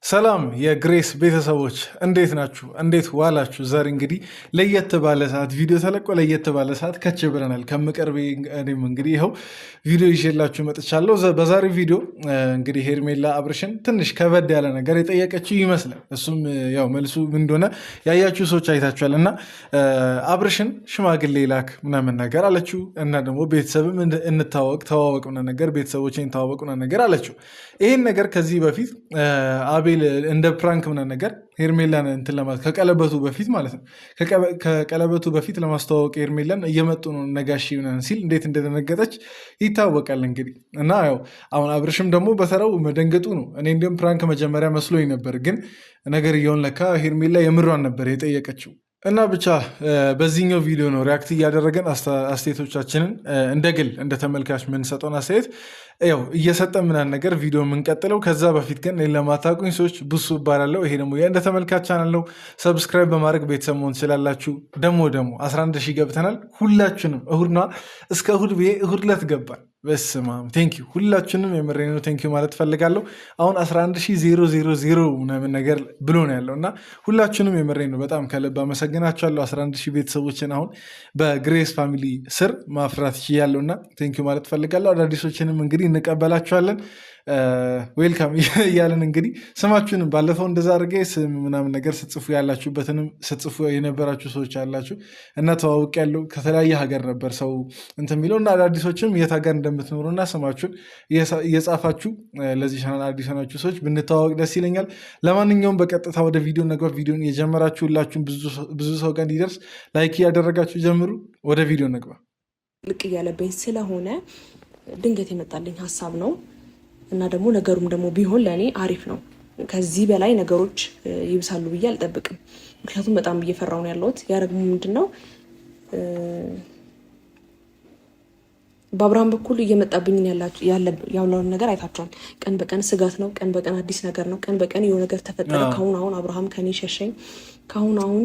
ሰላም የግሬስ ቤተሰቦች እንዴት ናችሁ? እንዴት ዋላችሁ? ዛሬ እንግዲህ ለየት ባለ ሰዓት ቪዲዮ ተለቆ ለየት ባለ ሰዓት ከች ብለናል። ከምቀርቤ እኔም እንግዲህ ይኸው ቪዲዮ ይዤላችሁ መጥቻለሁ። በዛሬው ቪዲዮ እንግዲህ ሄርሜላ አብርሽን ትንሽ ከበድ ያለ ነገር የጠየቀችው ይመስላል። እሱም ያው መልሱ ምን እንደሆነ ያያችሁ ሰዎች አይታችኋል። እና አብርሽን ሽማግሌ ላክ ምናምን ነገር አለችው። እና ደግሞ ቤተሰብም ተዋወቅ ምናምን ነገር ቤተሰቦችን ተዋወቅ ምናምን ነገር አለችው። ይህን ነገር ከዚህ በፊት አቤል እንደ ፕራንክ ምናምን ነገር ሄርሜላን እንትን ለማለት ከቀለበቱ በፊት ማለት ነው ከቀለበቱ በፊት ለማስተዋወቅ ሄርሜላን እየመጡ ነው ነጋሽ ምናምን ሲል እንዴት እንደደነገጠች ይታወቃል። እንግዲህ እና ያው አሁን አብርሽም ደግሞ በተራው መደንገጡ ነው። እኔ እንዲሁም ፕራንክ መጀመሪያ መስሎኝ ነበር፣ ግን ነገር እየሆን ለካ ሄርሜላ የምሯን ነበር የጠየቀችው። እና ብቻ በዚህኛው ቪዲዮ ነው ሪያክት እያደረገን አስተያየቶቻችንን እንደ ግል እንደ ተመልካች የምንሰጠውን አስተያየት ያው እየሰጠ ምናምን ነገር ቪዲዮ የምንቀጥለው። ከዛ በፊት ግን ለማታውቁኝ ሰዎች ብሱ እባላለሁ። ይሄ ደግሞ እንደ ተመልካች ቻናል ነው። ሰብስክራይብ በማድረግ ቤተሰብ መሆን ትችላላችሁ። ደግሞ 11 ሺህ ገብተናል። ሁላችንም እሁድና እስከ እሁድ ብዬ እሁድ ዕለት ገባል። በስማም ቴንኪዩ ሁላችንም የምሬ ነው። ቴንኪዩ ማለት ፈልጋለሁ። አሁን 11,000 ምናምን ነገር ብሎ ነው ያለው እና ሁላችንም የምሬ ነው። በጣም ከልብ አመሰግናችኋለሁ። 11 ሺህ ቤተሰቦችን አሁን በግሬስ ፋሚሊ ስር ማፍራት ችያለሁ እና ቴንኪዩ ማለት ፈልጋለሁ። አዳዲሶችንም እንግዲህ እንቀበላችኋለን። ዌልካም እያለን እንግዲህ ስማችሁንም ባለፈው እንደዛ አድርጌ ስም ምናምን ነገር ስትጽፉ ያላችሁበትንም ስትጽፉ የነበራችሁ ሰዎች አላችሁ እና ተዋውቅ ያለው ከተለያየ ሀገር ነበር ሰው እንትን የሚለው እና አዳዲሶችም የት ሀገር እንደምትኖሩ እና ስማችሁን እየጻፋችሁ ለዚህ ቻናል አዲስ ናችሁ ሰዎች ብንተዋወቅ ደስ ይለኛል። ለማንኛውም በቀጥታ ወደ ቪዲዮ ነገር ቪዲዮን የጀመራችሁ ሁላችሁም ብዙ ሰው ጋር እንዲደርስ ላይክ እያደረጋችሁ ጀምሩ። ወደ ቪዲዮ ነግባ ልቅ እያለብኝ ስለሆነ ድንገት የመጣልኝ ሀሳብ ነው እና ደግሞ ነገሩም ደግሞ ቢሆን ለእኔ አሪፍ ነው። ከዚህ በላይ ነገሮች ይብሳሉ ብዬ አልጠብቅም። ምክንያቱም በጣም እየፈራሁ ነው ያለሁት። ያ ደግሞ ምንድን ነው በአብርሃም በኩል እየመጣብኝ ያለውን ነገር አይታችኋል። ቀን በቀን ስጋት ነው። ቀን በቀን አዲስ ነገር ነው። ቀን በቀን የሆነ ነገር ተፈጠረ። ከአሁን አሁን አብርሃም ከኔ ሸሸኝ። ከአሁን አሁን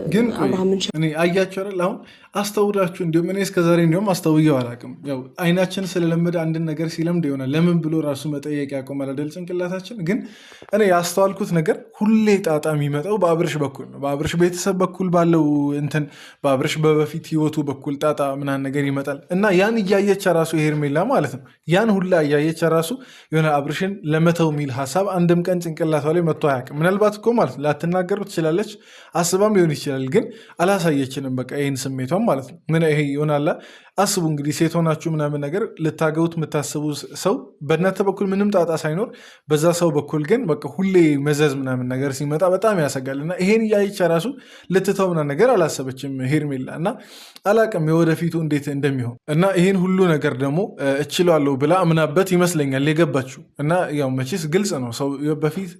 ግን አያችሁ አይደል? አሁን አስተውላችሁ እንዲሁም እኔ እስከዛሬ እንዲሁም አስተውየው አላውቅም። ያው አይናችን ስለለመደ አንድን ነገር ሲለምድ ይሆናል ለምን ብሎ ራሱ መጠየቅ ያቆማል አይደል ጭንቅላታችን። ግን እኔ ያስተዋልኩት ነገር ሁሌ ጣጣ የሚመጣው በአብርሽ በኩል ነው። በአብርሽ ቤተሰብ በኩል ባለው እንትን በአብርሽ በበፊት ህይወቱ በኩል ጣጣ ምናምን ነገር ይመጣል እና ያን እያየች ራሱ ሄርሜላ ማለት ነው ያን ሁላ እያየች ራሱ የሆነ አብርሽን ለመተው የሚል ሀሳብ አንድም ቀን ጭንቅላቷ ላይ መጥቶ አያውቅም። ምናልባት እኮ ማለት ላትናገሩ ትችላለች፣ አስባም ሊሆን ይችላል፣ ግን አላሳየችንም። በቃ ይህን ስሜቷን ማለት ነው ምን ይሄ ይሆናላ። አስቡ እንግዲህ ሴት ሆናችሁ ምናምን ነገር ልታገቡት የምታስቡ ሰው በእናንተ በኩል ምንም ጣጣ ሳይኖር በዛ ሰው በኩል ግን በቃ ሁሌ መዘዝ ምናምን ነገር ሲመጣ በጣም ያሰጋል። እና ይሄን እያየች ራሱ ልትተው ምናምን ነገር አላሰበችም ሄርሜላ እና አላቅም የወደፊቱ እንዴት እንደሚሆን እና ይህን ሁሉ ነገር ደግሞ እችላለሁ ብላ አምናበት ይመስለኛል የገባችው። እና ያው መቼስ ግልጽ ነው ሰው በፊት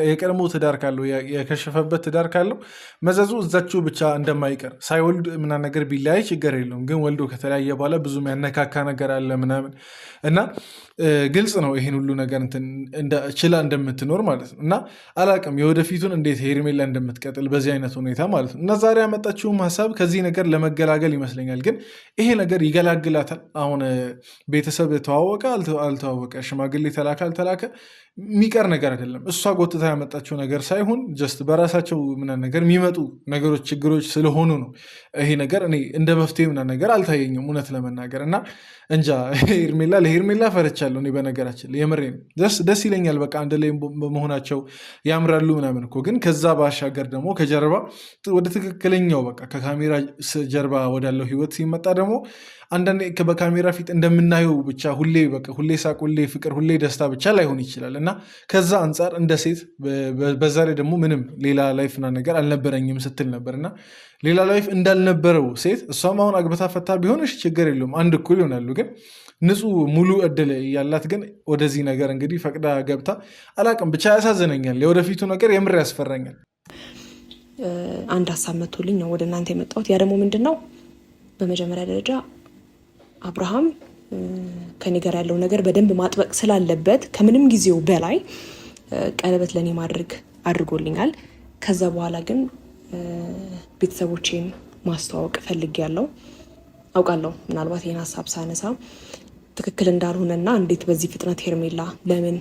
የቀድሞ ትዳር ካለው የከሸፈበት ትዳር ካለው መዘዙ እዛችሁ ብቻ እንደማይቀር ሳይወልድ ምናምን ነገር ቢለያይ ችግር የለውም። ግን ወልዶ ከተለያየ በኋላ ብዙ ያነካካ ነገር አለ ምናምን እና ግልጽ ነው ይሄን ሁሉ ነገር ችላ እንደምትኖር ማለት ነው። እና አላቅም የወደፊቱን እንዴት ሄርሜላ እንደምትቀጥል በዚህ አይነት ሁኔታ ማለት ነው። እና ዛሬ ያመጣችውም ሀሳብ ከዚህ ነገር ለመገላገል ይመስለኛል። ግን ይሄ ነገር ይገላግላታል? አሁን ቤተሰብ ተዋወቀ አልተዋወቀ፣ ሽማግሌ ተላከ አልተላከ የሚቀር ነገር አይደለም። እሷ ጎትታ ያመጣችው ነገር ሳይሆን ጀስት በራሳቸው ምናምን ነገር የሚመጡ ነገሮች ችግሮች ስለሆኑ ነው። ይሄ ነገር እኔ እንደ መፍትሄ ምናምን ነገር አልታየኝም እውነት ለመናገር እና እንጃ ለሄርሜላ ፈርቻለሁ። እኔ በነገራችን የምሬ ነው ደስ ይለኛል በቃ አንድ ላይ በመሆናቸው ያምራሉ ምናምን እኮ። ግን ከዛ ባሻገር ደግሞ ከጀርባ ወደ ትክክለኛው በቃ ከካሜራ ጀርባ ወዳለው ህይወት ሲመጣ ደግሞ አንዳንዴ በካሜራ ፊት እንደምናየው ብቻ ሁሌ ሳቅ፣ ሁሌ ፍቅር፣ ሁሌ ደስታ ብቻ ላይሆን ይችላል እና ከዛ አንጻር እንደ ሴት በዛ ላይ ደግሞ ምንም ሌላ ላይፍ ና ነገር አልነበረኝም ስትል ነበር እና ሌላ ላይፍ እንዳልነበረው ሴት እሷም አሁን አግብታ ፈታ ቢሆን ችግር የለውም አንድ እኩል ይሆናሉ። ግን ንጹህ ሙሉ እድል ያላት ግን ወደዚህ ነገር እንግዲህ ፈቅዳ ገብታ አላቅም ብቻ ያሳዝነኛል። የወደፊቱ ነገር የምር ያስፈራኛል። አንድ ሀሳብ መቶልኝ ነው ወደ እናንተ የመጣሁት። ያ ደግሞ ምንድን ነው በመጀመሪያ ደረጃ አብርሃም ከኔ ጋር ያለው ነገር በደንብ ማጥበቅ ስላለበት ከምንም ጊዜው በላይ ቀለበት ለኔ ማድረግ አድርጎልኛል። ከዛ በኋላ ግን ቤተሰቦቼን ማስተዋወቅ ፈልጌያለሁ። አውቃለሁ ምናልባት ይህን ሀሳብ ሳነሳ ትክክል እንዳልሆነና እንዴት በዚህ ፍጥነት ሄርሜላ ለምን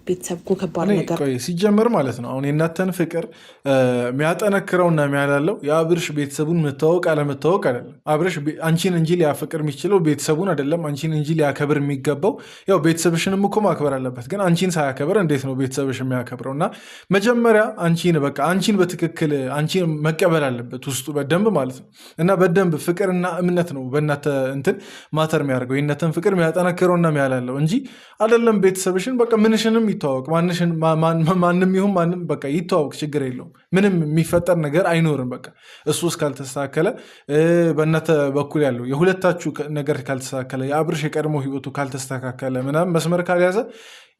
ቤተሰብ እኮ ከባድ ነገር ሲጀመር ማለት ነው። አሁን የእናንተን ፍቅር የሚያጠነክረውና የሚያላለው የአብርሽ ቤተሰቡን መታወቅ አለመታወቅ አይደለም። አብርሽ አንቺን እንጂ ሊያፈቅር የሚችለው ቤተሰቡን አይደለም። አንቺን እንጂ ሊያከብር የሚገባው ያው ቤተሰብሽንም እኮ ማክበር አለበት። ግን አንቺን ሳያከብር እንዴት ነው ቤተሰብሽ የሚያከብረው? እና መጀመሪያ አንቺን በትክክል አንቺን መቀበል አለበት ውስጡ በደንብ ማለት ነው። እና በደንብ ፍቅርና እምነት ነው በእናንተ እንትን ማተር የሚያደርገው የእናንተን ፍቅር የሚያጠነክረውና የሚያላለው እንጂ አይደለም ቤተሰብሽን በቃ ምንሽንም ይተዋወቅ ማንም ይሁን ማንም በቃ ይተዋወቅ፣ ችግር የለውም። ምንም የሚፈጠር ነገር አይኖርም። በቃ እሱ እስካልተስተካከለ በእናንተ በኩል ያለው የሁለታችሁ ነገር ካልተስተካከለ የአብርሽ የቀድሞ ህይወቱ ካልተስተካከለ ምናምን መስመር ካልያዘ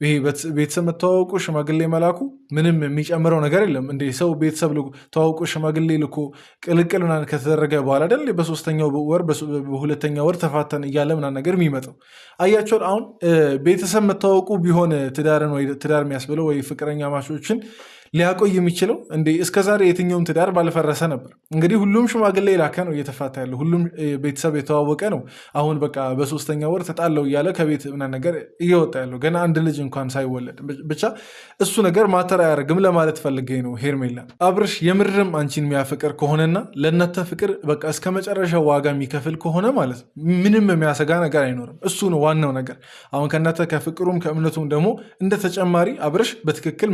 ይሄ ቤተሰብ መተዋወቁ ሽማግሌ መላኩ ምንም የሚጨምረው ነገር የለም። እንደ ሰው ቤተሰብ ተዋውቁ ሽማግሌ ልኮ ቅልቅል ምናምን ከተደረገ በኋላ አይደል በሶስተኛው ወር በሁለተኛው ወር ተፋተን እያለ ምናምን ነገር የሚመጣው አያቸውን። አሁን ቤተሰብ መተዋወቁ ቢሆን ትዳርን ወይ ትዳር የሚያስብለው ወይ ፍቅረኛ ማቾችን ሊያቆይ የሚችለው እንደ እስከዛሬ የትኛውም ትዳር ባልፈረሰ ነበር። እንግዲህ ሁሉም ሽማግሌ ላከ ነው እየተፋታ ያለው፣ ሁሉም ቤተሰብ የተዋወቀ ነው። አሁን በቃ በሶስተኛ ወር ተጣለው እያለ ከቤት ምናምን ነገር እየወጣ ያለው ገና አንድ ልጅ እንኳን ሳይወለድ። ብቻ እሱ ነገር ማተር አያደርግም ለማለት ፈልገኝ ነው። ሄርሜላ አብርሽ የምርም አንቺን የሚያፈቅር ከሆነና ለእናንተ ፍቅር በቃ እስከ መጨረሻው ዋጋ የሚከፍል ከሆነ ማለት ነው ምንም የሚያሰጋ ነገር አይኖርም። እሱ ነው ዋናው ነገር። አሁን ከእናንተ ከፍቅሩም ከእምነቱም ደግሞ እንደ ተጨማሪ አብርሽ በትክክል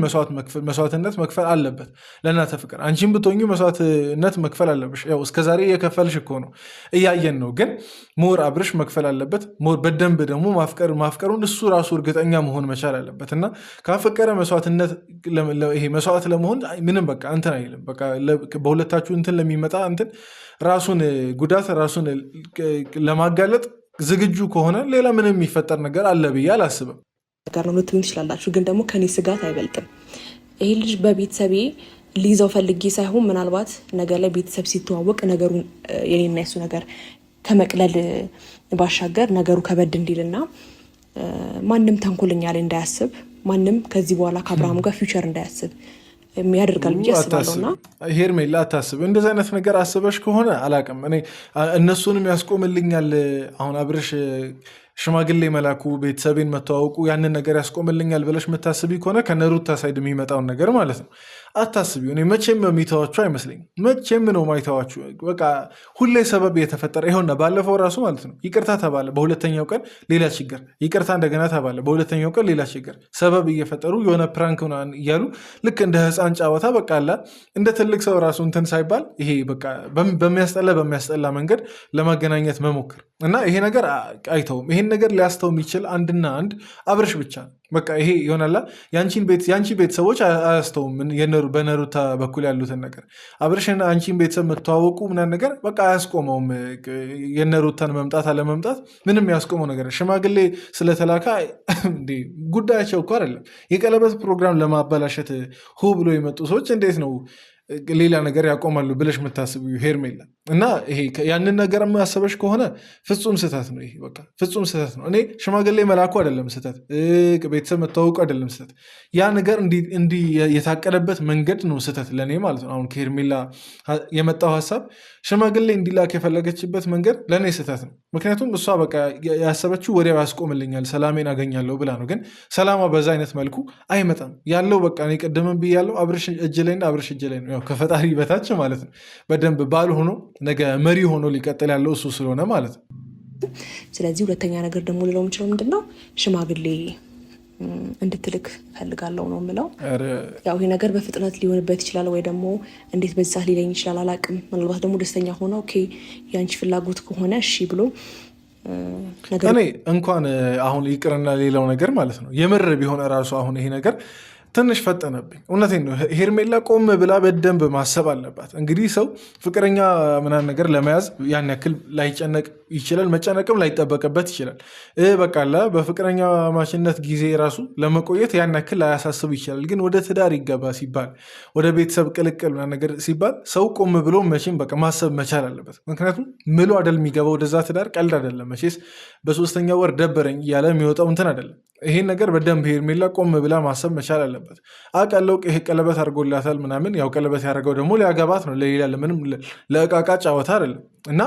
መስዋዕትነት መክፈል አለበት ለእናንተ ፍቅር። አንቺን ብትሆኚ መስዋዕትነት መክፈል አለብሽ። ያው እስከዛሬ የከፈልሽ እኮ ነው እያየን ነው። ግን ሞር አብርሽ መክፈል አለበት። ሞር በደንብ ደግሞ ማፍቀሩን እሱ ራሱ እርግጠኛ መሆን መቻል አለበት። እና ካፈቀረ መስዋዕት ለመሆን ምንም በቃ እንትን አይልም። በቃ በሁለታችሁ እንትን ለሚመጣ እንትን ራሱን ጉዳት ራሱን ለማጋለጥ ዝግጁ ከሆነ ሌላ ምንም የሚፈጠር ነገር አለ ብዬ አላስብም። ነገር ነው ልትሉኝ ትችላላችሁ። ግን ደግሞ ከኔ ስጋት አይበልጥም። ይሄ ልጅ በቤተሰቤ ሊይዘው ፈልጌ ሳይሆን ምናልባት ነገር ላይ ቤተሰብ ሲተዋወቅ ነገሩን የኔና የሱ ነገር ከመቅለል ባሻገር ነገሩ ከበድ እንዲልና ማንም ተንኮለኛ ላይ እንዳያስብ፣ ማንም ከዚህ በኋላ ከአብርሃም ጋር ፊውቸር እንዳያስብ ያደርጋል ብዬ አስባለሁና ሄርሜላ አታስብ። እንደዚህ አይነት ነገር አስበሽ ከሆነ አላቅም እኔ እነሱንም ያስቆምልኛል። አሁን አብርሽ ሽማግሌ መላኩ ቤተሰቤን መተዋወቁ ያንን ነገር ያስቆምልኛል ብለሽ የምታስቢ ከሆነ ከነሩታ ሳይድ የሚመጣውን ነገር ማለት ነው አታስቢው። እኔ መቼም የሚተዋችሁ አይመስለኝም። መቼም ነው ማይተዋችሁ። በቃ ሁሌ ሰበብ የተፈጠረ ይሆንና ባለፈው ራሱ ማለት ነው ይቅርታ ተባለ፣ በሁለተኛው ቀን ሌላ ችግር፣ ይቅርታ እንደገና ተባለ፣ በሁለተኛው ቀን ሌላ ችግር። ሰበብ እየፈጠሩ የሆነ ፕራንክ እያሉ ልክ እንደ ሕፃን ጫወታ በቃ አላ እንደ ትልቅ ሰው ራሱ እንትን ሳይባል ይሄ በቃ በሚያስጠላ መንገድ ለማገናኘት መሞክር እና ይሄ ነገር አይተውም። ይሄን ነገር ሊያስተው የሚችል አንድና አንድ አብርሽ ብቻ ነው። በቃ ይሄ ይሆናላ የአንቺ ቤተሰቦች አያስተውም። በነሩታ በኩል ያሉትን ነገር አብርሽና አንቺን ቤተሰብ የምትተዋወቁ ምናምን ነገር በቃ አያስቆመውም። የነሩታን መምጣት አለመምጣት ምንም ያስቆመው ነገር ሽማግሌ ስለተላካ ጉዳያቸው እኮ አይደለም። የቀለበት ፕሮግራም ለማበላሸት ሆ ብሎ የመጡ ሰዎች እንዴት ነው ሌላ ነገር ያቆማሉ ብለሽ የምታስቡ ሄርሜላ? እና ይሄ ያንን ነገር ማሰበሽ ከሆነ ፍጹም ስህተት ነው። ይሄ በቃ ፍጹም ስህተት ነው። እኔ ሽማግሌ መላኩ አይደለም ስህተት፣ ቤተሰብ መታወቁ አይደለም ስህተት። ያ ነገር እንዲህ የታቀደበት መንገድ ነው ስህተት ለእኔ ማለት ነው። አሁን ከሄርሜላ የመጣው ሀሳብ ሽማግሌ እንዲላክ የፈለገችበት መንገድ ለእኔ ስህተት ነው። ምክንያቱም እሷ በቃ ያሰበችው ወዲያው ያስቆምልኛል ሰላሜን አገኛለሁ ብላ ነው። ግን ሰላማ በዛ አይነት መልኩ አይመጣም ያለው። በቃ እኔ ቅድምም ብያለሁ አብርሽ እጅ ላይ ነው፣ አብርሽ እጅ ላይ ነው። ከፈጣሪ በታች ማለት ነው። በደንብ ባል ሆኖ ነገ መሪ ሆኖ ሊቀጥል ያለው እሱ ስለሆነ ማለት ነው። ስለዚህ ሁለተኛ ነገር ደግሞ ልለው የምችለው ምንድን ነው ሽማግሌ እንድትልክ ፈልጋለሁ ነው የምለው። ያው ይሄ ነገር በፍጥነት ሊሆንበት ይችላል ወይ ደግሞ እንዴት በዛ ሰዓት ሊለኝ ይችላል አላቅም። ምናልባት ደግሞ ደስተኛ ሆነ ኦኬ የአንቺ ፍላጎት ከሆነ እሺ ብሎ እኔ እንኳን አሁን ይቅርና ሌላው ነገር ማለት ነው የምር ቢሆን እራሱ አሁን ይሄ ነገር ትንሽ ፈጠነብኝ። እውነቴን ነው። ሄርሜላ ቆም ብላ በደንብ ማሰብ አለባት። እንግዲህ ሰው ፍቅረኛ ምናምን ነገር ለመያዝ ያን ያክል ላይጨነቅ ይችላል፣ መጨነቅም ላይጠበቅበት ይችላል። በቃላ በፍቅረኛ ማችነት ጊዜ ራሱ ለመቆየት ያን ያክል ላያሳስብ ይችላል። ግን ወደ ትዳር ይገባ ሲባል ወደ ቤተሰብ ቅልቅል ምናምን ነገር ሲባል ሰው ቆም ብሎ መቼም በቃ ማሰብ መቻል አለበት። ምክንያቱም ምሎ አይደል የሚገባ ወደዛ ትዳር፣ ቀልድ አይደለም። መቼስ በሶስተኛ ወር ደበረኝ እያለ የሚወጣው እንትን አይደለም። ይሄን ነገር በደንብ ሄርሜላ ቆም ብላ ማሰብ መቻል አለበት። አውቃለሁ ይሄ ቀለበት አድርጎላታል ምናምን፣ ያው ቀለበት ያደረገው ደግሞ ሊያገባት ነው፣ ለሌላ ለምንም ለእቃቃ ጫወታ አይደለም እና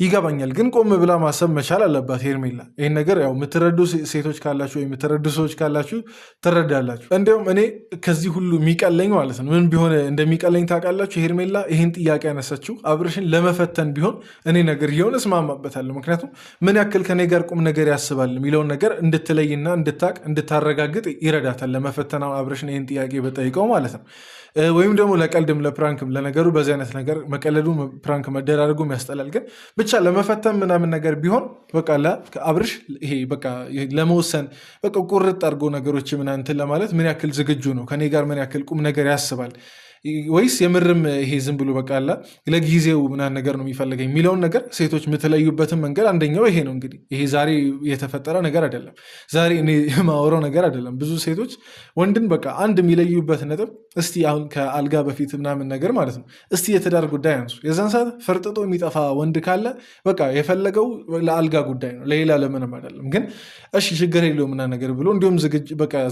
ይገባኛል። ግን ቆም ብላ ማሰብ መቻል አለባት ሄርሜላ። ይህን ነገር ያው የምትረዱ ሴቶች ካላችሁ ወይ የምትረዱ ሰዎች ካላችሁ ትረዳላችሁ። እንዲሁም እኔ ከዚህ ሁሉ የሚቀለኝ ማለት ነው ምን ቢሆን እንደሚቀለኝ ታውቃላችሁ? ሄርሜላ ይህን ጥያቄ ያነሳችው አብርሽን ለመፈተን ቢሆን እኔ ነገር ይሆን እስማማበታለሁ። ምክንያቱም ምን ያክል ከኔ ጋር ቁም ነገር ያስባል የሚለውን ነገር እንድትለይና እንድታቅ እንድታረጋግጥ ይረዳታል። ለመፈተና አብርሽን ይህን ጥያቄ በጠይቀው ማለት ነው። ወይም ደግሞ ለቀልድም ለፕራንክም፣ ለነገሩ በዚህ አይነት ነገር መቀለዱ ፕራንክ መደራረጉም ያስጠላል። ግን ብቻ ለመፈተን ምናምን ነገር ቢሆን በቃ አብርሽ ይሄ በቃ ለመወሰን በቃ ቁርጥ አድርጎ ነገሮች ምናምን ለማለት ምን ያክል ዝግጁ ነው፣ ከኔ ጋር ምን ያክል ቁም ነገር ያስባል ወይስ የምርም ይሄ ዝም ብሎ በቃ አላ ለጊዜው ምናምን ነገር ነው የሚፈልገኝ የሚለውን ነገር ሴቶች የምትለዩበትን መንገድ አንደኛው ይሄ ነው። እንግዲህ ይሄ ዛሬ የተፈጠረ ነገር አይደለም፣ ዛሬ እኔ የማወራው ነገር አይደለም። ብዙ ሴቶች ወንድን በቃ አንድ የሚለዩበት ነጥብ እስቲ አሁን ከአልጋ በፊት ምናምን ነገር ማለት ነው እስቲ የትዳር ጉዳይ አንሱ። የዛን ሰዓት ፈርጥጦ የሚጠፋ ወንድ ካለ በቃ የፈለገው ለአልጋ ጉዳይ ነው፣ ለሌላ ለምንም አይደለም። ግን እሺ ችግር የለውም ምናምን ነገር ብሎ እንዲሁም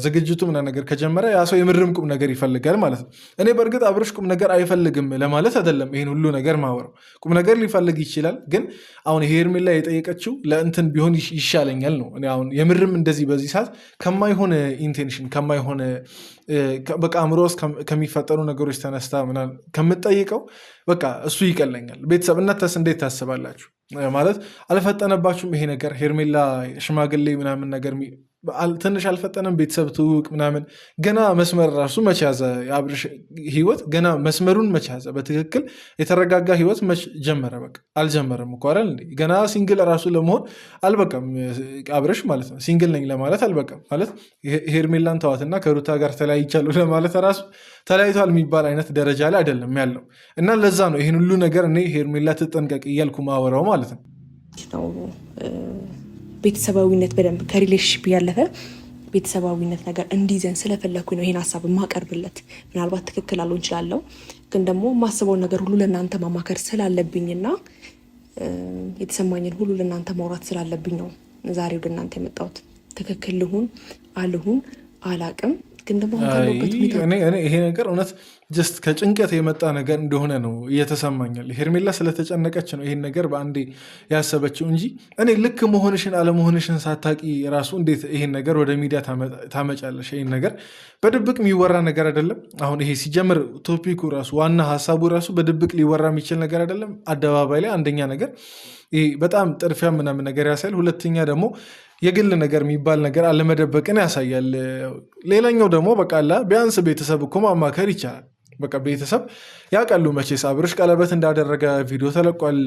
ዝግጅቱ ምናምን ነገር ከጀመረ ያ ሰው የምርም ቁም ነገር ይፈልጋል ማለት ነው። እኔ በእርግጥ አብርሽ ቁም ነገር አይፈልግም ለማለት አይደለም ይሄን ሁሉ ነገር ማወራው። ቁም ነገር ሊፈልግ ይችላል። ግን አሁን ሄርሜላ የጠየቀችው ለእንትን ቢሆን ይሻለኛል ነው። እኔ አሁን የምርም እንደዚህ በዚህ ሰዓት ከማይሆን ኢንቴንሽን ከማይሆን በቃ አእምሮ ውስጥ ከሚፈጠሩ ነገሮች ተነስታ ምናምን ከምጠይቀው በቃ እሱ ይቀለኛል። ቤተሰብ እናንተስ እንዴት ታስባላችሁ? ማለት አልፈጠነባችሁም ይሄ ነገር? ሄርሜላ ሽማግሌ ምናምን ነገር ትንሽ አልፈጠነም? ቤተሰብ ትውውቅ ምናምን ገና መስመር ራሱ መች ያዘ? የአብርሽ ህይወት ገና መስመሩን መች ያዘ? በትክክል የተረጋጋ ህይወት መች ጀመረ? በቃ አልጀመረም እኮ አይደል እንዴ? ገና ሲንግል ራሱ ለመሆን አልበቃም አብርሽ ማለት ነው። ሲንግል ነኝ ለማለት አልበቃም ማለት ሄርሜላን ተዋትና ከሩታ ጋር ተለያይቻለሁ ለማለት ራሱ ተለያይቷል የሚባል አይነት ደረጃ ላይ አይደለም ያለው እና ለዛ ነው ይህን ሁሉ ነገር እኔ ሄርሜላ ትጠንቀቅ እያልኩ ማወራው ማለት ነው። ቤተሰባዊነት በደንብ ከሪሌሽንሽፕ ያለፈ ቤተሰባዊነት ነገር እንዲይዘን ስለፈለግኩ ነው ይሄን ሀሳብ የማቀርብለት። ምናልባት ትክክል አልሆን እችላለሁ፣ ግን ደግሞ የማስበውን ነገር ሁሉ ለእናንተ ማማከር ስላለብኝና የተሰማኝን ሁሉ ለእናንተ ማውራት ስላለብኝ ነው ዛሬ ወደ እናንተ የመጣሁት። ትክክል ልሁን አልሁን አላቅም፣ ግን ደግሞ ይሄ ነገር እውነት ጀስት ከጭንቀት የመጣ ነገር እንደሆነ ነው እየተሰማኛል። ሄርሜላ ስለተጨነቀች ነው ይሄን ነገር በአንዴ ያሰበችው እንጂ እኔ ልክ መሆንሽን አለመሆንሽን ሳታቂ ራሱ እንዴት ይሄን ነገር ወደ ሚዲያ ታመጫለሽ? ይሄን ነገር በድብቅ የሚወራ ነገር አይደለም። አሁን ይሄ ሲጀምር ቶፒኩ ራሱ ዋና ሀሳቡ ራሱ በድብቅ ሊወራ የሚችል ነገር አይደለም። አደባባይ ላይ አንደኛ ነገር ይሄ በጣም ጥድፊያ ምናምን ነገር ያሳያል። ሁለተኛ ደግሞ የግል ነገር የሚባል ነገር አለመደበቅን ያሳያል። ሌላኛው ደግሞ በቃላ ቢያንስ ቤተሰብ እኮ ማማከር ይቻላል። በቃ ቤተሰብ ያውቃሉ መቼስ አብርሽ ቀለበት እንዳደረገ ቪዲዮ ተለቋል።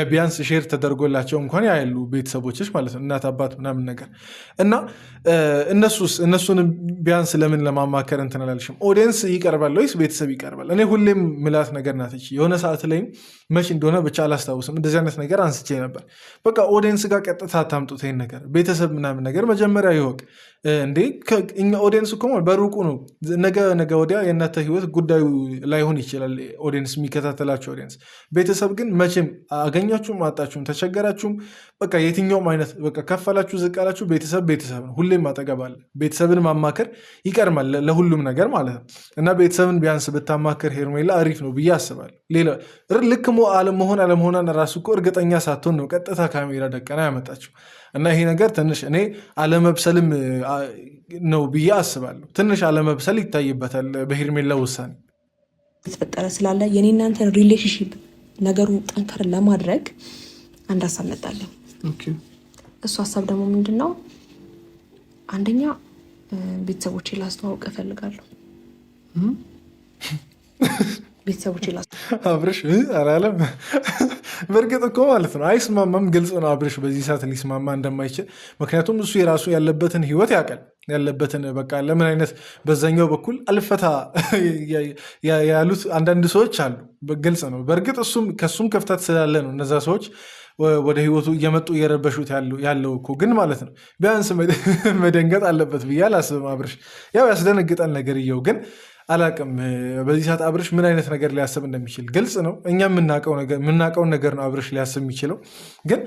ቢያንስ ሼር ተደርጎላቸው እንኳን ያሉ ቤተሰቦችሽ ማለት ነው እናት አባት ምናምን ነገር እና እነሱን ቢያንስ ለምን ለማማከር እንትን አላልሽም? ኦዲየንስ ይቀርባል ወይስ ቤተሰብ ይቀርባል? እኔ ሁሌም ምላት ነገር ናትች። የሆነ ሰዓት ላይም መች እንደሆነ ብቻ አላስታውስም እንደዚህ አይነት ነገር አንስቼ ነበር። በቃ ኦዲየንስ ጋር ቀጥታ አታምጡት ይሄን ነገር። ቤተሰብ ምናምን ነገር መጀመሪያ ይወቅ እንዴ። እኛ ኦዲየንስ እኮ በሩቁ ነው። ነገ ወዲያ የእናንተ ህይወት ጉዳዩ ላይሆን ይችላል ኦዲየንስ የሚከታተላቸው ኦዲየንስ። ቤተሰብ ግን መቼም አገኛችሁም አጣችሁም ተቸገራችሁም በቃ የትኛውም አይነት በቃ ከፈላችሁ ዝቃላችሁ ቤተሰብ ነው። ሁሌም አጠገብ አለ። ቤተሰብን ማማከር ይቀርማል ለሁሉም ነገር ማለት ነው እና ቤተሰብን ቢያንስ ብታማከር ሄርሜላ አሪፍ ነው ብዬ አስባለሁ። ሌላ ልክ አለመሆኗን ራሱ እኮ እርግጠኛ ሳትሆን ነው ቀጥታ ካሜራ ደቀና ያመጣችው እና ይሄ ነገር ትንሽ እኔ አለመብሰልም ነው ብዬ አስባለሁ። ትንሽ አለመብሰል ይታይበታል በሄርሜላ ውሳኔ የተፈጠረ ስላለ የኔ እናንተን ሪሌሽንሽፕ ነገሩን ጠንከር ለማድረግ አንድ ሀሳብ መጣለሁ። እሱ ሀሳብ ደግሞ ምንድን ነው? አንደኛ ቤተሰቦቼ ላስተዋውቅ እፈልጋለሁ። ቤተሰቦቼ አብርሽ አላለም። በእርግጥ እኮ ማለት ነው አይስማማም። ግልጽ ነው አብርሽ በዚህ ሰዓት ሊስማማ እንደማይችል። ምክንያቱም እሱ የራሱ ያለበትን ህይወት ያውቃል። ያለበትን በቃ ለምን አይነት በዛኛው በኩል አልፈታ ያሉት አንዳንድ ሰዎች አሉ። ግልጽ ነው። በእርግጥ ከሱም ክፍተት ስላለ ነው እነዛ ሰዎች ወደ ህይወቱ እየመጡ እየረበሹት ያለው እኮ። ግን ማለት ነው ቢያንስ መደንገጥ አለበት ብዬ አላስብም። አብርሽ ያው ያስደነግጣል ነገርየው ግን አላቅም በዚህ ሰዓት አብርሽ ምን አይነት ነገር ሊያስብ እንደሚችል ግልጽ ነው። እኛ የምናውቀውን ነገር ነው አብርሽ ሊያስብ የሚችለው። ግን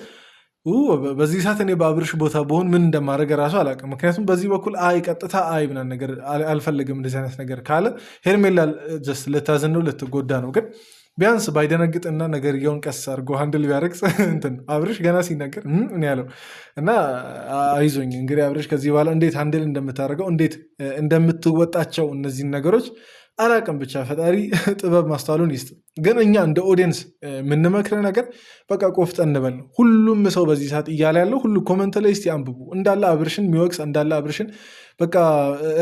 በዚህ ሰዓት እኔ በአብርሽ ቦታ በሆን ምን እንደማደርግ ራሱ አላውቅም። ምክንያቱም በዚህ በኩል ቀጥታ ምናምን ነገር አልፈልግም እንደዚህ አይነት ነገር ካለ ሄርሜላ ጀስት ልታዝን ነው ልትጎዳ ነው። ግን ቢያንስ ባይደነግጥና ነገርየውን ቀስ አድርጎ ሃንድል ቢያደርግ እንትን አብርሽ ገና ሲናገር ምን ያለው እና አይዞኝ እንግዲህ አብርሽ ከዚህ በኋላ እንዴት ሃንድል እንደምታደርገው እንዴት እንደምትወጣቸው እነዚህን ነገሮች አላቅም። ብቻ ፈጣሪ ጥበብ ማስተዋሉን ይስጥ። ግን እኛ እንደ ኦዲየንስ የምንመክረ ነገር በቃ ቆፍጠን እንበል ነው። ሁሉም ሰው በዚህ ሰዓት እያለ ያለው ሁሉ ኮመንት ላይ እስቲ አንብቡ እንዳለ አብርሽን የሚወቅስ እንዳለ አብርሽን በቃ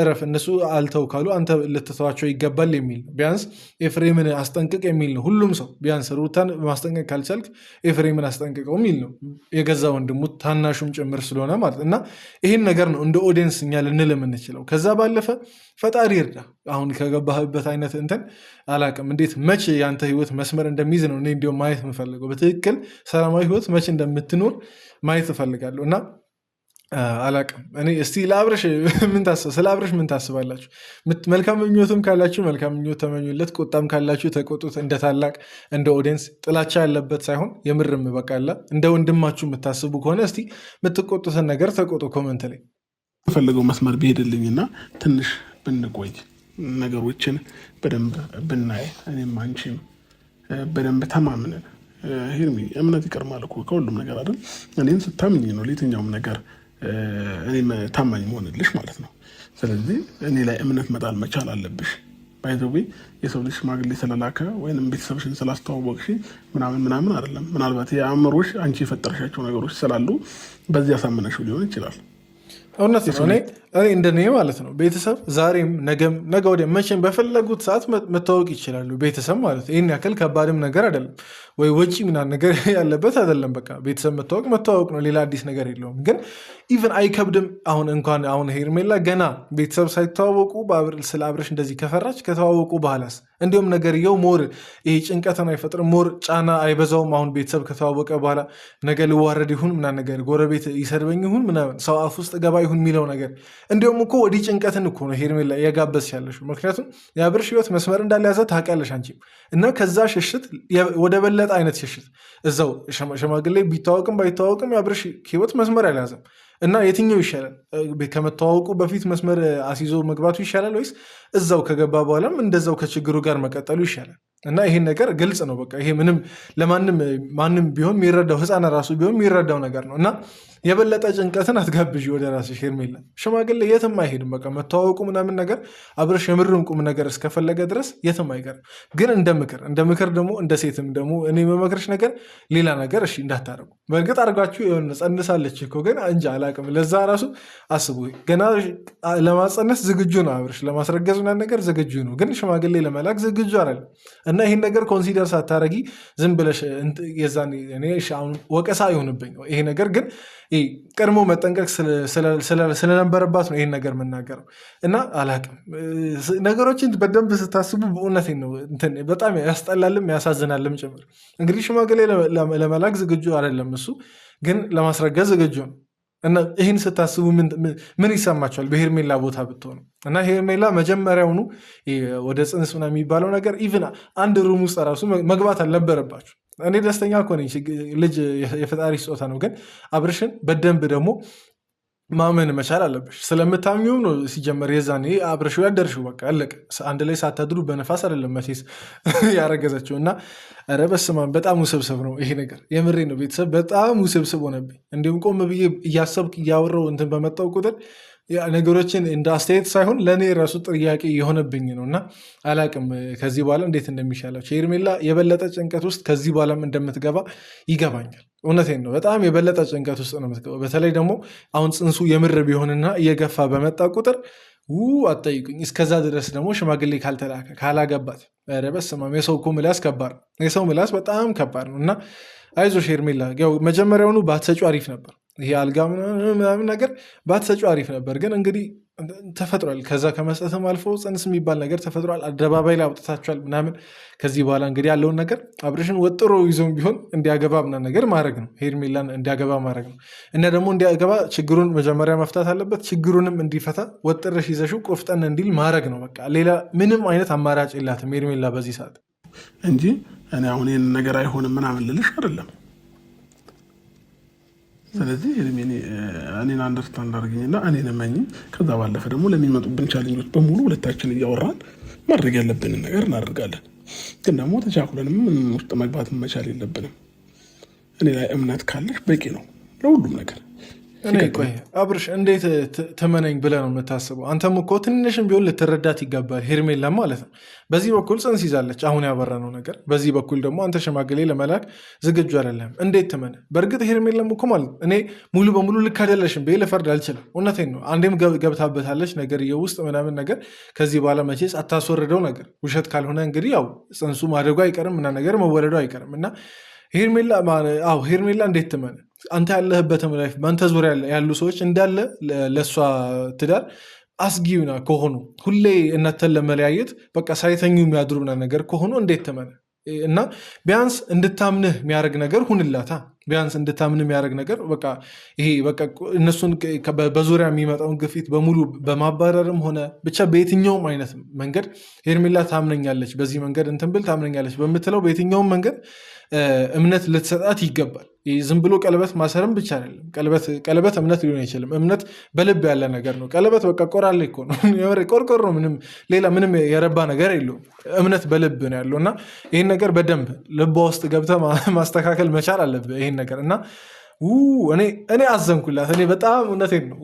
እረፍ እነሱ አልተው ካሉ አንተ ልትተዋቸው ይገባል የሚል ነው። ቢያንስ ኤፍሬምን አስጠንቅቅ የሚል ነው ሁሉም ሰው። ቢያንስ ሩታን ማስጠንቀቅ ካልቻልክ ኤፍሬምን አስጠንቅቀው የሚል ነው የገዛ ወንድሙ ታናሹም ጭምር ስለሆነ ማለት እና ይህን ነገር ነው እንደ ኦዲየንስ እኛ ልንል የምንችለው። ከዛ ባለፈ ፈጣሪ ይርዳ። አሁን ከገባህበት አይነት እንትን አላቅም እንዴት መቼ የአንተ ህይወት መስመር እንደሚይዝ ነው እኔ እንዲያውም ማየት የምፈልገው። በትክክል ሰላማዊ ህይወት መቼ እንደምትኖር ማየት እፈልጋለሁ እና አላቅም እኔ እስቲ ለአብርሽ ስለ አብርሽ ምን ታስባላችሁ? መልካም ምኞትም ካላችሁ መልካም ምኞት ተመኙለት፣ ቁጣም ካላችሁ ተቆጡት። እንደ ታላቅ እንደ ኦዲየንስ ጥላቻ ያለበት ሳይሆን የምርም በቃላ እንደ ወንድማችሁ የምታስቡ ከሆነ እስቲ የምትቆጡትን ነገር ተቆጡ ኮመንት ላይ። የፈለገው መስመር ቢሄድልኝና ትንሽ ብንቆይ ነገሮችን በደንብ ብናይ እኔም አንቺም በደንብ ተማምነን ሄርሚ እምነት ይቀርማል እኮ ከሁሉም ነገር አይደል? እኔን ስታምኝ ነው ለየትኛውም ነገር እኔም ታማኝ መሆንልሽ ማለት ነው። ስለዚህ እኔ ላይ እምነት መጣል መቻል አለብሽ። ባይዘዌ የሰው ልጅ ሽማግሌ ስለላከ ወይም ቤተሰብሽን ስላስተዋወቅሽ ምናምን አይደለም። ምናልባት የአእምሮሽ አንቺ የፈጠርሻቸው ነገሮች ስላሉ በዚህ ያሳምነሽው ሊሆን ይችላል። እውነት ነው። እኔ እንደኔ ማለት ነው ቤተሰብ ዛሬም ነገም ነገ ወዲያ መቼም በፈለጉት ሰዓት መታወቅ ይችላሉ። ቤተሰብ ማለት ይህን ያክል ከባድም ነገር አይደለም፣ ወይ ወጪ ምናምን ነገር ያለበት አይደለም። በቃ ቤተሰብ መታወቅ ነው፣ ሌላ አዲስ ነገር የለውም። ግን ኢቨን አይከብድም። አሁን ሄርሜላ ገና ቤተሰብ ሳይተዋወቁ ስለ አብርሽ እንደዚህ ከፈራች ከተዋወቁ በኋላስ እንዲሁም ነገርየው ሞር ይሄ ጭንቀትን አይፈጥርም፣ ሞር ጫና አይበዛውም። አሁን ቤተሰብ ከተዋወቀ በኋላ ነገ ልዋረድ ይሁን ምናምን ነገር ጎረቤት ይሰድበኝ ይሁን ምናምን ሰው አፍ ውስጥ ገባ ይሁን የሚለው ነገር እንዲሁም እኮ ወዲህ ጭንቀትን እኮ ነው ሄርሜላ እየጋበዝሽ ያለሽው። ምክንያቱም የአብርሽ ህይወት መስመር እንዳልያዘ ታውቂያለሽ አንቺም እና ከዛ ሽሽት ወደ በለጠ አይነት ሽሽት እዛው ሽማግሌ ቢታወቅም ባይታወቅም የአብርሽ ህይወት መስመር አልያዘም እና የትኛው ይሻላል? ከመተዋወቁ በፊት መስመር አስይዞ መግባቱ ይሻላል ወይስ እዛው ከገባ በኋላም እንደዛው ከችግሩ ጋር መቀጠሉ ይሻላል? እና ይሄን ነገር ግልጽ ነው። በቃ ይሄ ምንም ማንም ቢሆን የሚረዳው ህፃን ራሱ ቢሆን የሚረዳው ነገር ነው እና የበለጠ ጭንቀትን አትጋብዥ ወደ ራስሽ ሄርሜላ። ሽማግሌ የትም አይሄድም። በቃ መተዋወቁ ምናምን ነገር አብርሽ የምርም ቁም ነገር እስከፈለገ ድረስ የትም አይቀርም። ግን እንደ ምክር ደግሞ እንደ ሴትም ደግሞ እኔ የመመክርሽ ነገር ሌላ ነገር እሺ እንዳታረጉ። በእርግጥ አድርጋችሁ የሆነ ጸንሳለች እኮ ግን እንጃ አላቅም። ለዛ ራሱ አስቡ። ገና ለማጸነስ ዝግጁ ነው አብርሽ፣ ለማስረገዝ ምናምን ነገር ዝግጁ ነው። ግን ሽማግሌ ለመላክ ዝግጁ አይደለም እና ይህን ነገር ኮንሲደር ሳታረጊ ዝም ብለሽ የዛኔ እኔ አሁን ወቀሳ አይሆንብኝ ይሄ ነገር ግን ቀድሞ መጠንቀቅ ስለነበረባት ነው ይህን ነገር የምናገረው። እና አላቅም ነገሮችን በደንብ ስታስቡ በእውነት ነው በጣም ያስጠላልም ያሳዝናልም ጭምር። እንግዲህ ሽማግሌ ለመላክ ዝግጁ አይደለም እሱ፣ ግን ለማስረገዝ ዝግጁ ነው። እና ይህን ስታስቡ ምን ይሰማቸዋል? በሄርሜላ ቦታ ብትሆኑ እና ሄርሜላ መጀመሪያውኑ ወደ ፅንስ ምናምን የሚባለው ነገር ኢቭን አንድ ሩም ውስጥ ራሱ መግባት አልነበረባችሁ። እኔ ደስተኛ እኮ ነኝ፣ ልጅ የፈጣሪ ስጦታ ነው። ግን አብርሽን በደንብ ደግሞ ማመን መቻል አለብሽ። ስለምታምኚውም ነው ሲጀመር የዛኔ አብረሽው ያደርሽው። በቃ አለቀ። አንድ ላይ ሳታድሩ በነፋስ አይደለም መቼስ ያረገዘችው። እና ኧረ በስመ አብ በጣም ውስብስብ ነው ይሄ ነገር። የምሬ ነው ቤተሰብ፣ በጣም ውስብስብ ሆነብኝ። እንዲሁም ቆም ብዬ እያሰብክ እያወራው እንትን በመጣው ቁጥር ነገሮችን እንደ አስተያየት ሳይሆን ለእኔ ራሱ ጥያቄ የሆነብኝ ነው። እና አላቅም ከዚህ በኋላ እንዴት እንደሚሻላቸው። ሄርሜላ የበለጠ ጭንቀት ውስጥ ከዚህ በኋላም እንደምትገባ ይገባኛል። እውነቴን ነው። በጣም የበለጠ ጭንቀት ውስጥ ነው የምትገባው። በተለይ ደግሞ አሁን ፅንሱ የምር ቢሆንና እየገፋ በመጣ ቁጥር አትጠይቁኝ። እስከዛ ድረስ ደግሞ ሽማግሌ ካልተላከ ካላገባት፣ ኧረ በስመ አብ የሰው እኮ ምላስ ከባድ ነው። የሰው ምላስ በጣም ከባድ ነው። እና አይዞሽ ሄርሜላ፣ ያው መጀመሪያውኑ ባትሰጪው አሪፍ ነበር። ይሄ አልጋ ምናምን ነገር ባትሰጪው አሪፍ ነበር። ግን እንግዲህ ተፈጥሯል። ከዛ ከመስጠትም አልፎ ፅንስ የሚባል ነገር ተፈጥሯል። አደባባይ ላይ አውጥታችኋል ምናምን። ከዚህ በኋላ እንግዲህ ያለውን ነገር አብርሽን ወጥሮ ይዞም ቢሆን እንዲያገባ ምናምን ነገር ማድረግ ነው። ሄርሜላን እንዲያገባ ማድረግ ነው። እና ደግሞ እንዲያገባ ችግሩን መጀመሪያ መፍታት አለበት። ችግሩንም እንዲፈታ ወጥረሽ ይዘሽው ቆፍጠን እንዲል ማድረግ ነው። በቃ ሌላ ምንም አይነት አማራጭ የላትም ሄርሜላ በዚህ ሰዓት እንጂ እኔ አሁን ይህን ነገር አይሆንም ምናምን ልልሽ አይደለም። ስለዚህ እኔን አንደርስታንድ አድርገኝና እኔን እመኝኝ። ከዛ ባለፈ ደግሞ ለሚመጡብን ቻሌንጆች በሙሉ ሁለታችን እያወራን ማድረግ ያለብንን ነገር እናደርጋለን። ግን ደግሞ ተቻኩለንም ውስጥ መግባት መቻል የለብንም። እኔ ላይ እምነት ካለሽ በቂ ነው ለሁሉም ነገር። ቆይ አብርሽ እንዴት ተመነኝ ብለህ ነው የምታስበው? አንተም እኮ ትንሽም ቢሆን ልትረዳት ይገባል። ሄርሜላ ማለት ነው በዚህ በኩል ጽንስ ይዛለች፣ አሁን ያበራነው ነገር። በዚህ በኩል ደግሞ አንተ ሽማግሌ ለመላክ ዝግጁ አይደለም። እንዴት ተመነ? በእርግጥ ሄርሜላም እኮ ማለት እኔ ሙሉ በሙሉ ልክ አይደለሽም ብዬ ልፈርድ አልችልም። እውነቴን ነው። አንዴም ገብታበታለች ነገር የውስጥ ምናምን ነገር። ከዚህ በኋላ መቼስ አታስወርደው ነገር ውሸት ካልሆነ እንግዲህ ያው ጽንሱ ማደጉ አይቀርም እና ነገር መወለዱ አይቀርም እና ሄርሜላ እንዴት ትመን? አንተ ያለህበትም ላይፍ በአንተ ዙሪያ ያሉ ሰዎች እንዳለ ለእሷ ትዳር አስጊና ከሆኑ ሁሌ እናንተን ለመለያየት በቃ ሳይተኙ የሚያድሩ ምናምን ነገር ከሆኑ እንዴት ትመን? እና ቢያንስ እንድታምንህ የሚያደርግ ነገር ሁንላታ። ቢያንስ እንድታምንህ የሚያደርግ ነገር በቃ ይሄ በቃ እነሱን በዙሪያ የሚመጣውን ግፊት በሙሉ በማባረርም ሆነ ብቻ በየትኛውም አይነት መንገድ ሄርሜላ ታምነኛለች፣ በዚህ መንገድ እንትን ብል ታምነኛለች በምትለው በየትኛውም መንገድ እምነት ልትሰጣት ይገባል። ዝም ብሎ ቀለበት ማሰርም ብቻ አይደለም። ቀለበት እምነት ሊሆን አይችልም። እምነት በልብ ያለ ነገር ነው። ቀለበት በቃ ቆራሌ እኮ ነው፣ ቆርቆሮ ነው። ሌላ ምንም የረባ ነገር የለውም። እምነት በልብ ነው ያለው እና ይህን ነገር በደንብ ልቧ ውስጥ ገብተህ ማስተካከል መቻል አለብህ ይህን ነገር እና እኔ አዘንኩላት። እኔ በጣም እውነቴን ነው።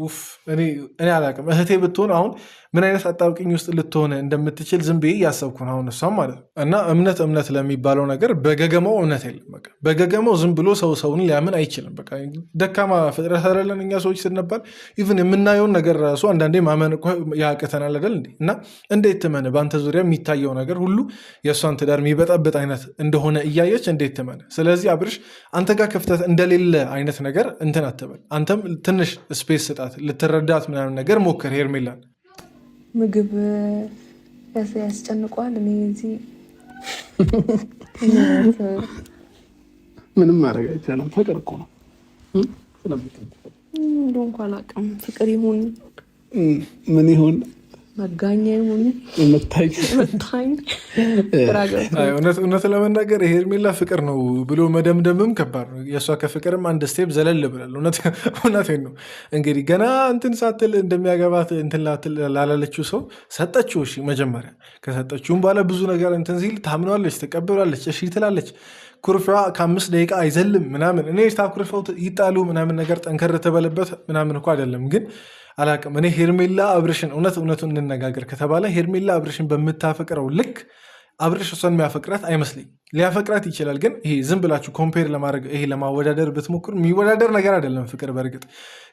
እኔ አላውቅም እህቴ ብትሆን አሁን ምን አይነት አጣብቅኝ ውስጥ ልትሆን እንደምትችል ዝም ብዬ እያሰብኩ ነው አሁን እሷም ማለት ነው። እና እምነት ለሚባለው ነገር በገገማው እምነት የለም። በቃ በገገማው ዝም ብሎ ሰውን ሊያምን አይችልም። በቃ ደካማ ፍጥረት አይደለን እኛ ሰዎች ስንባል ኢቭን የምናየውን ነገር ራሱ አንዳንዴ ማመን እኮ ያቅተናል አይደል እንዴ? እና እንዴት ትመን? በአንተ ዙሪያ የሚታየው ነገር ሁሉ የእሷን ትዳር የሚበጠብጥ አይነት እንደሆነ እያየች እንዴት ትመን? ስለዚህ አብርሽ አንተ ጋር ክፍተት እንደሌለ አይነት ነገር እንትን አትበል። አንተም ትንሽ ስፔስ ስጣት፣ ልትረዳት ምናምን ነገር ሞክር ሄርሜላን። ምግብ ያስጨንቋል። እኔ እዚህ ምንም ማድረግ አይቻልም። ፍቅር እኮ ነው። እንደ እንኳን አቅም ፍቅር ይሁን ምን ይሁን መጋኛ ይሁን መታኝ እውነት ለመናገር ሄርሜላ ፍቅር ነው ብሎ መደምደምም ከባድ ነው። የእሷ ከፍቅርም አንድ ስቴፕ ዘለል ብላል። እውነቴን ነው። እንግዲህ ገና እንትን ሳትል እንደሚያገባት እንትን ላለለችው ሰው ሰጠችው። እሺ መጀመሪያ ከሰጠችውም በኋላ ብዙ ነገር እንትን ሲል ታምኗለች፣ ትቀበላለች፣ እሺ ትላለች። ኩርፊዋ ከ5 ደቂቃ አይዘልም ምናምን። እኔ ታኩርፈው ይጣሉ ምናምን ነገር ጠንከር ተበለበት ምናምን እኮ አይደለም ግን አላቅም። እኔ ሄርሜላ አብርሽን እውነቱን እንነጋገር ከተባለ ሄርሜላ አብርሽን በምታፈቅረው ልክ አብርሽ እሷን የሚያፈቅራት አይመስለኝም። ሊያፈቅራት ይችላል፣ ግን ይሄ ዝም ብላችሁ ኮምፔር ለማድረግ ይሄ ለማወዳደር ብትሞክሩ የሚወዳደር ነገር አይደለም ፍቅር። በእርግጥ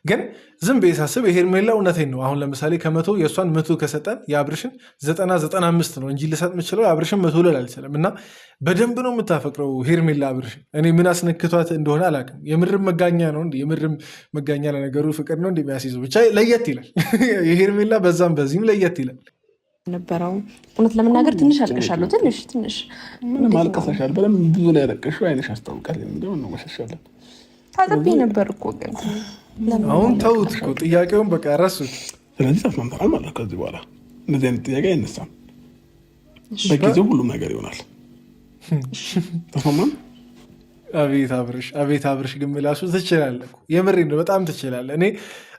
ግን ዝም ብዬ ሳስብ የሄርሜላ እውነቴን ነው። አሁን ለምሳሌ ከ100 የእሷን 100 ከሰጠን የአብርሽን 90-95 ነው እንጂ ልሰጥ የምችለው የአብርሽን 100 ልል አልችልም። እና በደንብ ነው የምታፈቅረው ሄርሜላ አብርሽን። እኔ ምን አስነክቷት እንደሆነ አላውቅም። የምርም መጋኛ ነው እንዲ የምርም መጋኛ ለነገሩ ፍቅር ነው እንደሚያስይዘው ብቻ ለየት ይላል። የሄርሜላ በዛም በዚህም ለየት ይላል ነበረው። እውነት ለመናገር ትንሽ አልቀሻለሁ። ትንሽ ማልቀሳሻል። በደንብ ብዙ ላይ ያለቀሽው አይነሽ ያስታውቃል። እንደው ነው መሸሻለን። ታጥቤ ነበር እኮ ግን አሁን ተውት እኮ ጥያቄውን በቃ ረሱት። ስለዚህ ተስማምተናል ማለት ከዚህ በኋላ እንደዚህ አይነት ጥያቄ አይነሳም። በጊዜው ሁሉም ነገር ይሆናል። ተስማማን? አቤት አብርሽ ግን ምላሱ ትችላለህ። የምሬን ነው፣ በጣም ትችላለህ። እኔ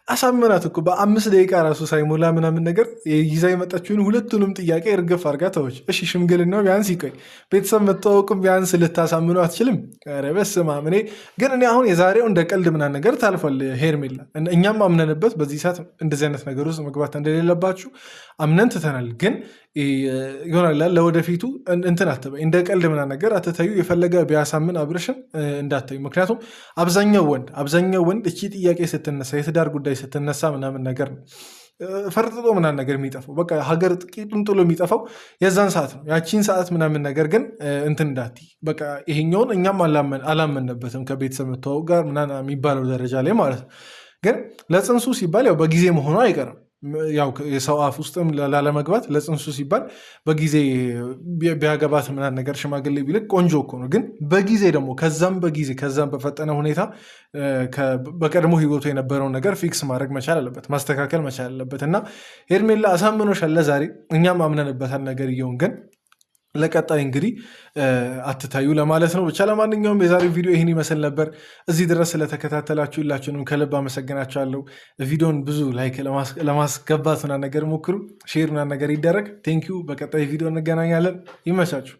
አሳመናት እኮ በ5 ደቂቃ ራሱ ሳይሞላ ምናምን ነገር ይዛ የመጣችውን ሁለቱንም ጥያቄ እርግፍ አድርጋ ተወች። እሺ ሽምግልናው ቢያንስ ይቆይ፣ ቤተሰብ መታወቁም ቢያንስ ልታሳምኑ አትችልም? ኧረ በስመ አብ። እኔ አሁን የዛሬው እንደ ቀልድ ምናምን ነገር ታልፏል ሄርሜላ። እኛም አምነንበት በዚህ ሰዓት እንደዚህ አይነት ነገር ውስጥ መግባት እንደሌለባችሁ አምነን ትተናል። ግን ይሆናል ለወደፊቱ እንትን አትበይ፣ እንደ ቀልድ ምናምን ነገር አትታዩ። የፈለገ ቢያሳምን አብርሽን እንዳታዩ። ምክንያቱም አብዛኛው ወንድ እቺ ጥያቄ ስትነሳ የትዳር ጉዳይ ስትነሳ ምናምን ነገር ነው ፈርጥጦ ምናምን ነገር የሚጠፋው። በቃ ሀገር ጥቂቱን ጥሎ የሚጠፋው የዛን ሰዓት ነው። ያቺን ሰዓት ምናምን ነገር ግን እንትን እንዳትይ። በቃ ይሄኛውን እኛም አላመንበትም ከቤተሰብ መተዋወቅ ጋር ምናምን የሚባለው ደረጃ ላይ ማለት ነው። ግን ለጽንሱ ሲባል ያው በጊዜ መሆኑ አይቀርም። ያው የሰው አፍ ውስጥም ላለመግባት ለጽንሱ ሲባል በጊዜ ቢያገባት ምናምን ነገር ሽማግሌ ቢልቅ ቆንጆ እኮ ነው። ግን በጊዜ ደግሞ ከዛም በፈጠነ ሁኔታ በቀድሞ ህይወቱ የነበረውን ነገር ፊክስ ማድረግ መቻል አለበት፣ ማስተካከል መቻል አለበት። እና ሄርሜላ አሳምኖሻል ዛሬ፣ እኛም አምነንበታል ነገር እየውን ግን ለቀጣይ እንግዲህ አትታዩ ለማለት ነው። ብቻ ለማንኛውም የዛሬው ቪዲዮ ይህን ይመስል ነበር። እዚህ ድረስ ስለተከታተላችሁ ሁላችሁንም ከልብ አመሰግናችኋለሁ። ቪዲዮን ብዙ ላይክ ለማስገባት ምናምን ነገር ሞክሩ፣ ሼር ምናምን ነገር ይደረግ። ቴንኪዩ። በቀጣይ ቪዲዮ እንገናኛለን። ይመቻችሁ።